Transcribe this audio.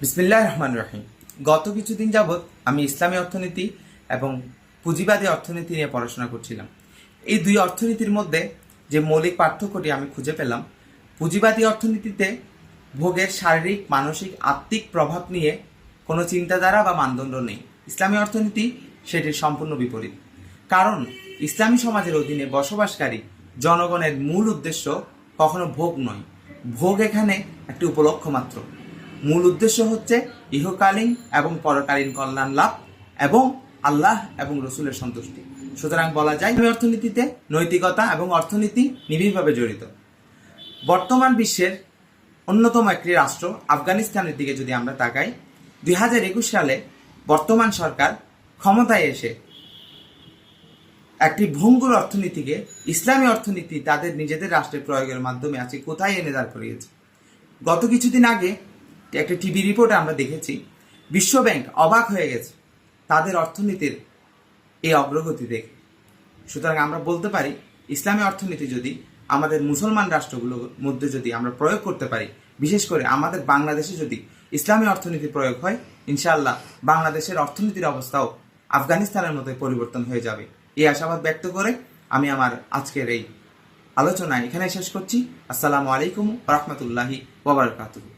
বিসমিল্লাহির রহমানির রহিম। গত কিছুদিন যাবৎ আমি ইসলামী অর্থনীতি এবং পুঁজিবাদী অর্থনীতি নিয়ে পড়াশোনা করছিলাম। এই দুই অর্থনীতির মধ্যে যে মৌলিক পার্থক্যটি আমি খুঁজে পেলাম, পুঁজিবাদী অর্থনীতিতে ভোগের শারীরিক, মানসিক, আত্মিক প্রভাব নিয়ে কোনো চিন্তাধারা বা মানদণ্ড নেই। ইসলামী অর্থনীতি সেটির সম্পূর্ণ বিপরীত। কারণ ইসলামী সমাজের অধীনে বসবাসকারী জনগণের মূল উদ্দেশ্য কখনো ভোগ নয়। ভোগ এখানে একটি উপলক্ষ মাত্র। মূল উদ্দেশ্য হচ্ছে ইহকালীন এবং পরকালীন কল্যাণ লাভ এবং আল্লাহ এবং রসুলের সন্তুষ্টি। সুতরাং বলা যায় অর্থনীতিতে নৈতিকতা এবং অর্থনীতি নিবিড়ভাবে জড়িত। বর্তমান বিশ্বের অন্যতম একটি রাষ্ট্র আফগানিস্তানের দিকে যদি আমরা তাকাই, 2021 সালে বর্তমান সরকার ক্ষমতায় এসে একটি ভঙ্গুর অর্থনীতিকে ইসলামী অর্থনীতি তাদের নিজেদের রাষ্ট্রের প্রয়োগের মাধ্যমে আজকে কোথায় এনে দাঁড় করিয়েছে। গত কিছুদিন আগে একটা টিভি রিপোর্টে আমরা দেখেছি, বিশ্বব্যাংক অবাক হয়ে গেছে তাদের অর্থনীতির এই অগ্রগতি দেখে। সুতরাং আমরা বলতে পারি, ইসলামী অর্থনীতি যদি আমাদের মুসলমান রাষ্ট্রগুলোর মধ্যে যদি আমরা প্রয়োগ করতে পারি, বিশেষ করে আমাদের বাংলাদেশে যদি ইসলামী অর্থনীতি প্রয়োগ হয়, ইনশাআল্লাহ বাংলাদেশের অর্থনীতির অবস্থাও আফগানিস্তানের মতো পরিবর্তন হয়ে যাবে। এই আশাবাদ ব্যক্ত করে আমি আমার আজকের এই আলোচনা এখানে শেষ করছি। আসসালামু আলাইকুম ওয়া রাহমাতুল্লাহি ওয়া বারাকাতুহু।